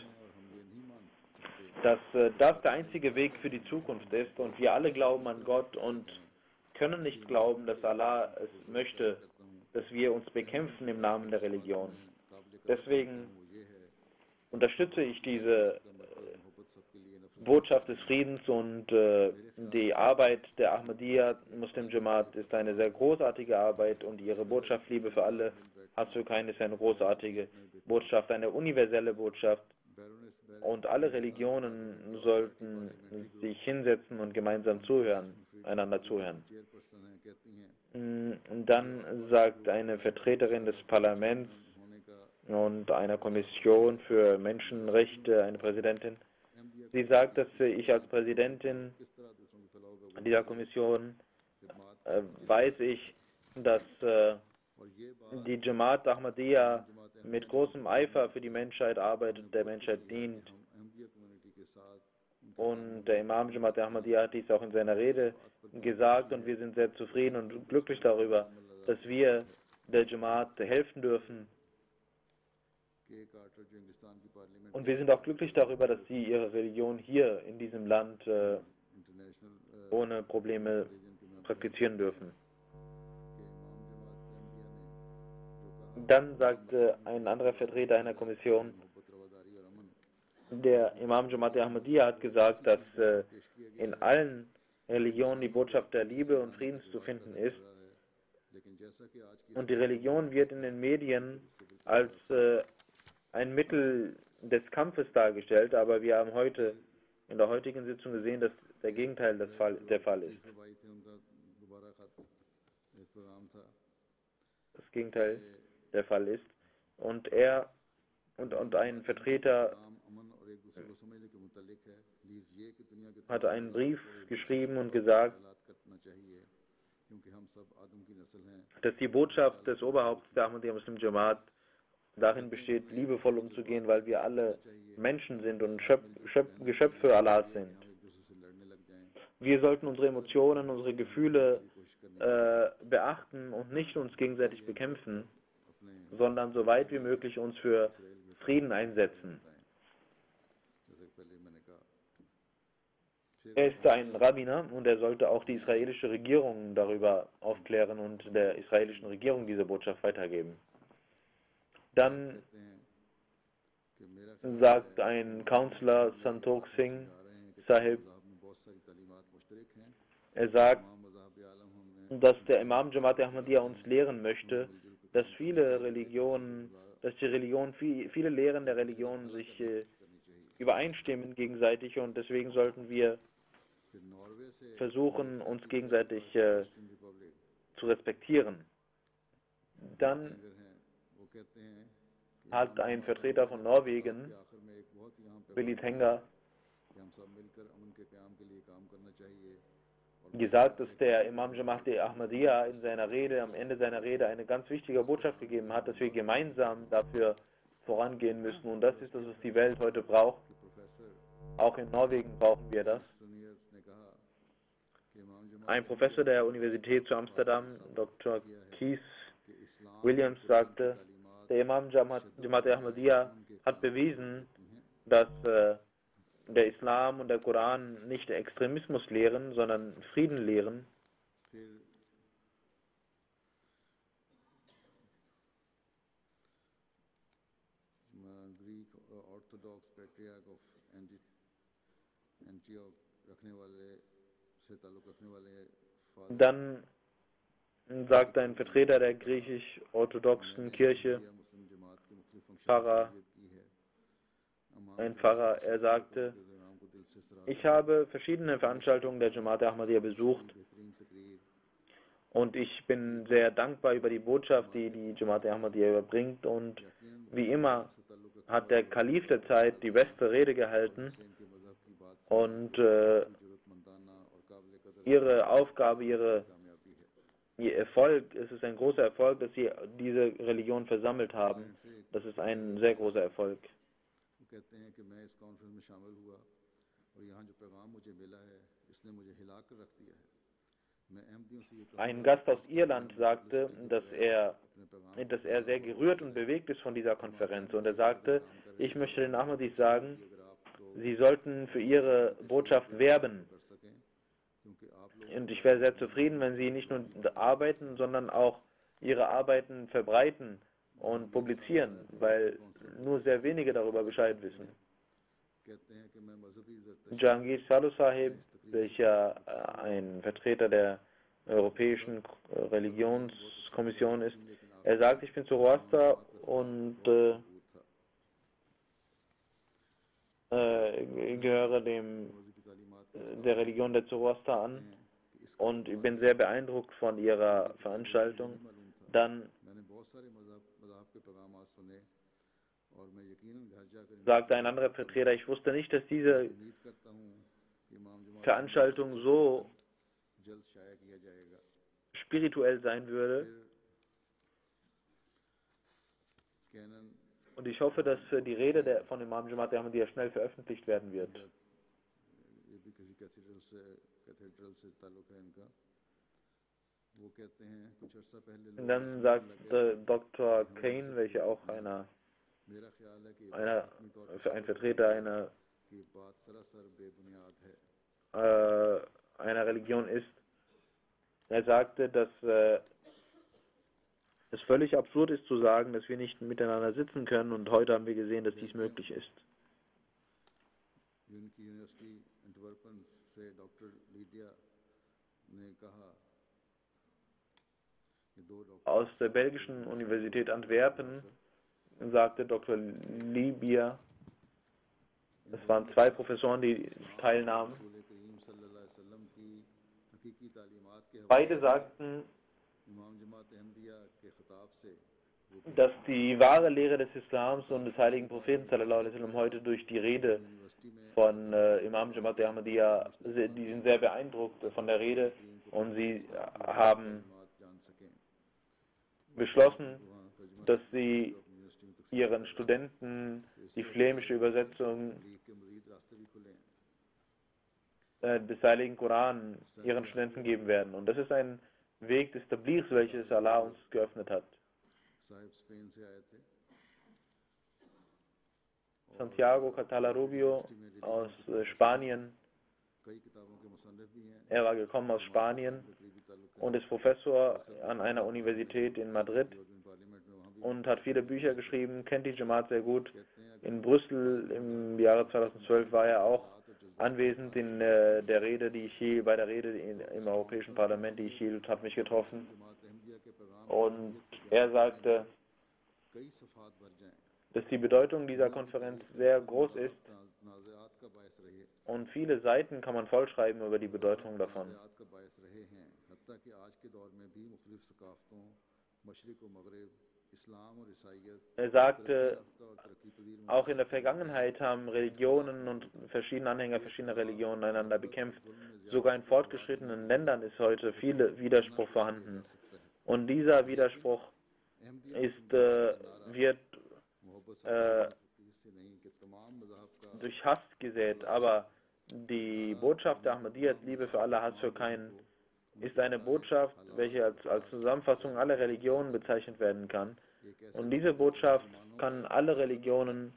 dass das der einzige Weg für die Zukunft ist und wir alle glauben an Gott und können nicht glauben, dass Allah es möchte, dass wir uns bekämpfen im Namen der Religion. Deswegen unterstütze ich diese Botschaft des Friedens und die Arbeit der Ahmadiyya Muslim Jamaat ist eine sehr großartige Arbeit und ihre Botschaft Liebe für alle, Hass für keinen ist eine großartige Botschaft, eine universelle Botschaft und alle Religionen sollten sich hinsetzen und gemeinsam zuhören, einander zuhören. Und dann sagt eine Vertreterin des Parlaments und einer Kommission für Menschenrechte, eine Präsidentin, sie sagt, dass ich als Präsidentin dieser Kommission weiß ich, dass die Jamaat Ahmadiyya mit großem Eifer für die Menschheit arbeitet, der Menschheit dient. Und der Imam Jamaat Ahmadiyya hat dies auch in seiner Rede gesagt und wir sind sehr zufrieden und glücklich darüber, dass wir der Jamaat helfen dürfen. Und wir sind auch glücklich darüber, dass sie ihre Religion hier in diesem Land ohne Probleme praktizieren dürfen. Dann sagte ein anderer Vertreter einer Kommission, der Imam Jamaat Ahmadiyya hat gesagt, dass in allen Religionen die Botschaft der Liebe und Friedens zu finden ist. Und die Religion wird in den Medien als ein Mittel des Kampfes dargestellt, aber wir haben heute in der heutigen Sitzung gesehen, dass der Gegenteil der Fall ist. Das Gegenteil der Fall ist. Und er und ein Vertreter hat einen Brief geschrieben und gesagt, dass die Botschaft des Oberhaupts der Ahmadiyya Muslim Jamaat darin besteht, liebevoll umzugehen, weil wir alle Menschen sind und Geschöpfe Allahs sind. Wir sollten unsere Emotionen, unsere Gefühle beachten und nicht uns gegenseitig bekämpfen, sondern so weit wie möglich uns für Frieden einsetzen. Er ist ein Rabbiner und er sollte auch die israelische Regierung darüber aufklären und der israelischen Regierung diese Botschaft weitergeben. Dann sagt ein Counselor, Santokh Singh Sahib, er sagt, dass der Imam Jamaat Ahmadiyya uns lehren möchte, dass viele Lehren der Religion sich übereinstimmen gegenseitig und deswegen sollten wir versuchen, uns gegenseitig zu respektieren. Dann hat ein Vertreter von Norwegen, Willy Tenga, gesagt, dass der Imam Jamaat Ahmadiyya in seiner Rede, am Ende seiner Rede, eine ganz wichtige Botschaft gegeben hat, dass wir gemeinsam dafür vorangehen müssen. Und das ist das, was die Welt heute braucht. Auch in Norwegen brauchen wir das. Ein Professor der Universität zu Amsterdam, Dr. Keith Williams, sagte, der Imam Jamaat Ahmadiyya hat bewiesen, dass der Islam und der Koran nicht Extremismus lehren, sondern Frieden lehren. Dann sagt ein Vertreter der griechisch-orthodoxen Kirche, ein Pfarrer, er sagte, ich habe verschiedene Veranstaltungen der Jamaat Ahmadiyya besucht und ich bin sehr dankbar über die Botschaft, die die Jamaat Ahmadiyya überbringt, und wie immer hat der Kalif der Zeit die beste Rede gehalten und ihre Aufgabe, ihr Erfolg, es ist ein großer Erfolg, dass sie diese Religion versammelt haben. Das ist ein sehr großer Erfolg. Ein Gast aus Irland sagte, dass er sehr gerührt und bewegt ist von dieser Konferenz, und er sagte, ich möchte den Ahmadis sagen, sie sollten für ihre Botschaft werben. Und ich wäre sehr zufrieden, wenn sie nicht nur arbeiten, sondern auch ihre Arbeiten verbreiten und publizieren, weil nur sehr wenige darüber Bescheid wissen. Jahangir Sadhu Sahib, welcher ein Vertreter der Europäischen Religionskommission ist, er sagt, ich bin Zoroaster und gehöre der Religion der Zoroaster an und ich bin sehr beeindruckt von ihrer Veranstaltung. Dann sagte ein anderer Vertreter, ich wusste nicht, dass diese Veranstaltung so spirituell sein würde. Und ich hoffe, dass die Rede von Imam Jamaat Ahmadiyya schnell veröffentlicht werden wird. Und dann sagt Dr. Kane, welcher auch ein Vertreter einer Religion ist, er sagte, dass es völlig absurd ist zu sagen, dass wir nicht miteinander sitzen können, und heute haben wir gesehen, dass dies möglich ist. Aus der belgischen Universität Antwerpen sagte Dr. Libia, es waren 2 Professoren, die teilnahmen. Beide sagten, dass die wahre Lehre des Islams und des heiligen Propheten sallallahu alaihi wasallam heute durch die Rede von Imam Jamaat Ahmadiyya, die sind sehr beeindruckt von der Rede, und sie haben beschlossen, dass sie ihren Studenten die flämische Übersetzung des heiligen Koran ihren Studenten geben werden. Und das ist ein Weg des Tablighs, welches Allah uns geöffnet hat. Santiago Catalarubio aus Spanien, er war gekommen aus Spanien und ist Professor an einer Universität in Madrid und hat viele Bücher geschrieben, kennt die Jamaat sehr gut. In Brüssel im Jahre 2012 war er auch anwesend bei der Rede im Europäischen Parlament, die ich hielt, hat mich getroffen. Und er sagte, dass die Bedeutung dieser Konferenz sehr groß ist und viele Seiten kann man vollschreiben über die Bedeutung davon. Er sagte, auch in der Vergangenheit haben Religionen und verschiedene Anhänger verschiedener Religionen einander bekämpft. Sogar in fortgeschrittenen Ländern ist heute viel Widerspruch vorhanden. Und dieser Widerspruch wird durch Hass gesät. Aber die Botschaft der Ahmadiyya, Liebe für alle, Hass für keinen, ist eine Botschaft, welche als Zusammenfassung aller Religionen bezeichnet werden kann. Und diese Botschaft kann alle Religionen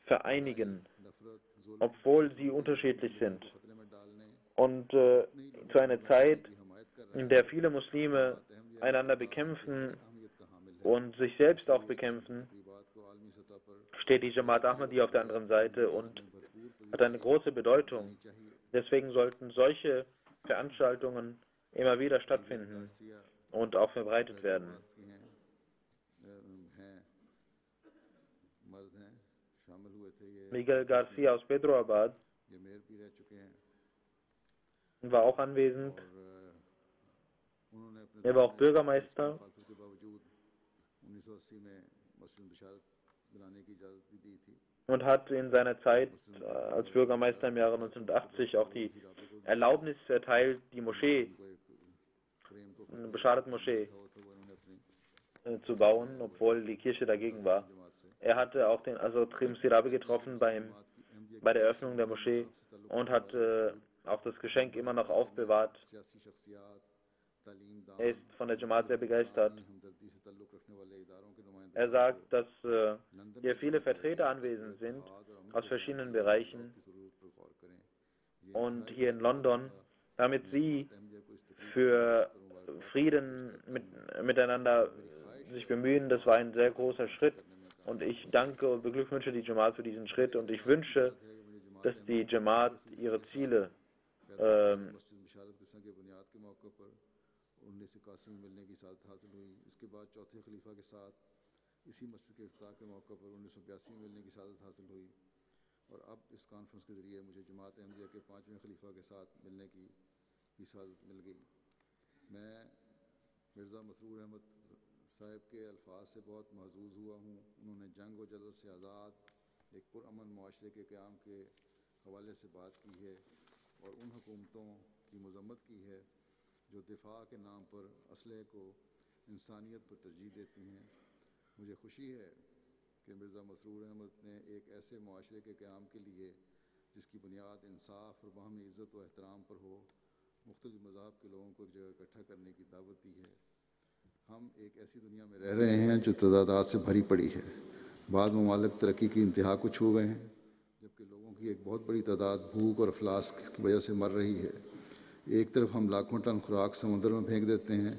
vereinigen, obwohl sie unterschiedlich sind. Und zu einer Zeit, in der viele Muslime einander bekämpfen und sich selbst auch bekämpfen, steht die Jamaat Ahmadiyya auf der anderen Seite und hat eine große Bedeutung. Deswegen sollten solche Veranstaltungen immer wieder stattfinden und auch verbreitet werden. Miguel Garcia aus Pedroabad war auch anwesend. Er war auch Bürgermeister und hat in seiner Zeit als Bürgermeister im Jahre 1980 auch die Erlaubnis erteilt, die Moschee, eine Beschadet-Moschee, zu bauen, obwohl die Kirche dagegen war. Er hatte auch den Trim Sirabe getroffen bei der Eröffnung der Moschee und hat auch das Geschenk immer noch aufbewahrt. Er ist von der Jamaat sehr begeistert. Er sagt, dass hier viele Vertreter anwesend sind aus verschiedenen Bereichen und hier in London, damit sie für Frieden miteinander sich bemühen. Das war ein sehr großer Schritt und ich danke und beglückwünsche die Jamaat für diesen Schritt und ich wünsche, dass die Jamaat ihre Ziele और अब इस कॉन्फ्रेंस के ज़रिए मुझे जमात अहमदिया के 5वें खलीफा के साथ मिलने की इजाज़त मिल गई। मैं मिर्ज़ा मसरूर अहमद साहब के अल्फाज से बहुत महजूज़ हुआ हूँ। उन्होंने जंग व जदल से आज़ाद एक पुरअमन मुआशरे के क़याम के हवाले से बात की है और उन हुकूमतों की मज़म्मत की है जो दिफा के नाम पर असलहे को इंसानियत पर तरजीह देती हैं। मुझे खुशी है कि मिर्ज़ा मसरूर अहमद ने एक ऐसे मुआशरे के क़याम के लिए जिसकी बुनियाद इंसाफ और बाहमी इज़्ज़त व एहतराम पर हो मुख्तलिफ़ मज़ाहब के लोगों को एक जगह इकट्ठा करने की दावत दी है। हम एक ऐसी दुनिया में रह रहे हैं जो तदादाद से भरी पड़ी है। बाज़ ममालिक तरक्की की इंतहा को छू गए हैं जबकि लोगों की एक बहुत बड़ी तादाद भूख और अफलास की वजह से मर रही है। एक तरफ हम लाखों टन खुराक समुद्र में फेंक देते हैं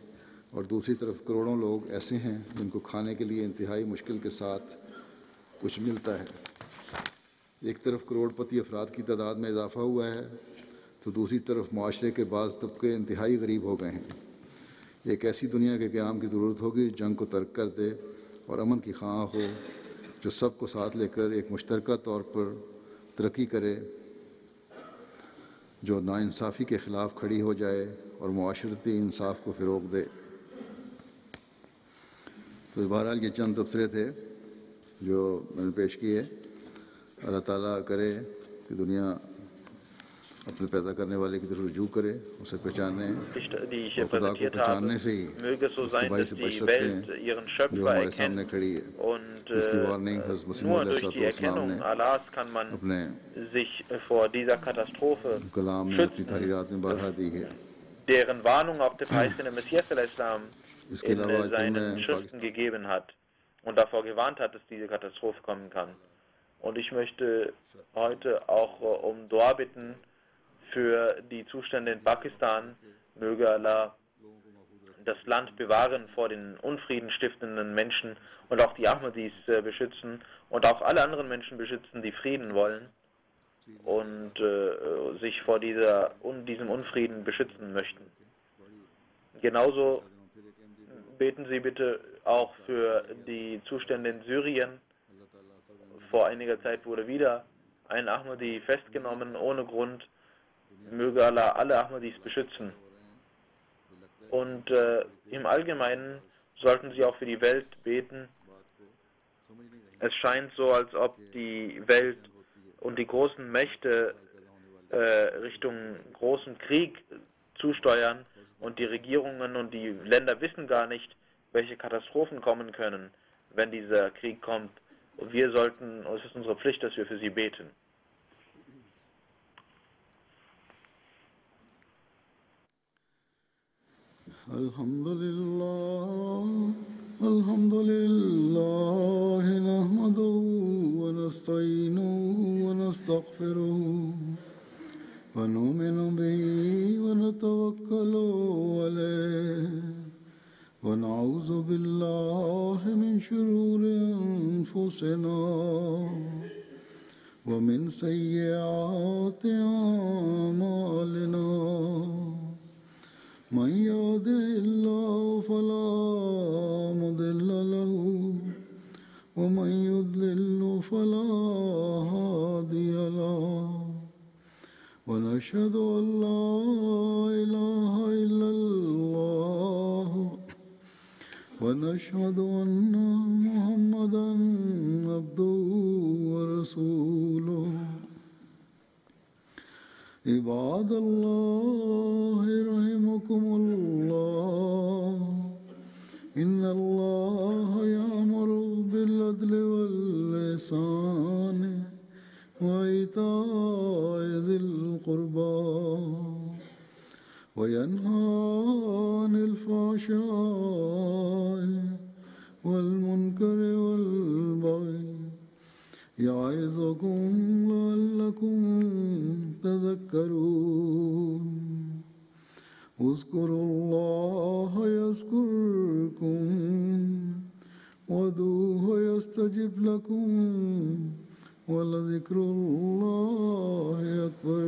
और दूसरी तरफ करोड़ों लोग ऐसे हैं जिनको खाने के लिए इंतहाई मुश्किल के साथ कुछ मिलता है। एक तरफ करोड़पति अफराद की तादाद में इजाफा हुआ है तो दूसरी तरफ माशरे के बाज़ तबके इंतहाई गरीब हो गए हैं। एक ऐसी दुनिया के क़याम की ज़रूरत होगी जो जंग को तर्क कर दे और अमन की ख़्वाह हो, जो सबको साथ लेकर एक मुश्तरका तौर पर तरक्की करे, जो नाइंसाफ़ी के ख़िलाफ़ खड़ी हो जाए और मुआशरती इंसाफ को फ़रोग़ दे। तो बहरहाल ये चंद तबसरे थे जो मैंने पेश किए। अल्लाह ताला करे कि दुनिया अपने पैदा करने वाले की तरफ रुजू करे, उसे पहचाने और खुदा को पहचानने से ही इस तबाही से बच सकते हैं जो हमारे सामने खड़ी है। इसकी वार्निंग हज़रत मसीह मौऊद अलैहिस्सलाम ने अपने कलाम में अपनी तारीरात में बारहा दी है। deren Warnung auch der preisgekrönte Messias al-Islam in seinen Schriften gegeben hat und davor gewarnt hat, dass diese Katastrophe kommen kann. Und ich möchte heute auch um Dua bitten für die Zustände in Pakistan. Möge Allah das Land bewahren vor den unfriedenstiftenden Menschen und auch die Ahmadis beschützen und auch alle anderen Menschen beschützen, die Frieden wollen und sich vor diesem Unfrieden beschützen möchten. Genauso beten Sie bitte auch für die Zustände in Syrien. Vor einiger Zeit wurde wieder ein Ahmadi festgenommen ohne Grund. Möge Allah alle Ahmadis beschützen. Und im Allgemeinen sollten Sie auch für die Welt beten. Es scheint so, als ob die Welt und die großen Mächte Richtung großen Krieg zusteuern und die Regierungen und die Länder wissen gar nicht, welche Katastrophen kommen können, wenn dieser Krieg kommt. Und es ist unsere Pflicht, dass wir für sie beten. Alhamdulillah, nahmaduhu wa nasta'inuhu wa nastaghfiruhu wa nu'minu bihi wa natawakkalu alayhi wa na'udhu billahi min shururi anfusina ومن سيئات أعمالنا من يهده الله فلا مضل له ومن يضلل فلا هادي له ونشهد أن لا إله إلا الله ونشهد أن محمدا عبده ورسوله عباد الله رحمكم الله إن الله يأمر بالعدل والإحسان وإيتاء ذي القربى وينهى عن الفحشاء والمنكر والبغي يعظكم لعلكم تذكرون اذكروا الله يذكركم وادعوه يستجب لكم ولذكر الله أكبر.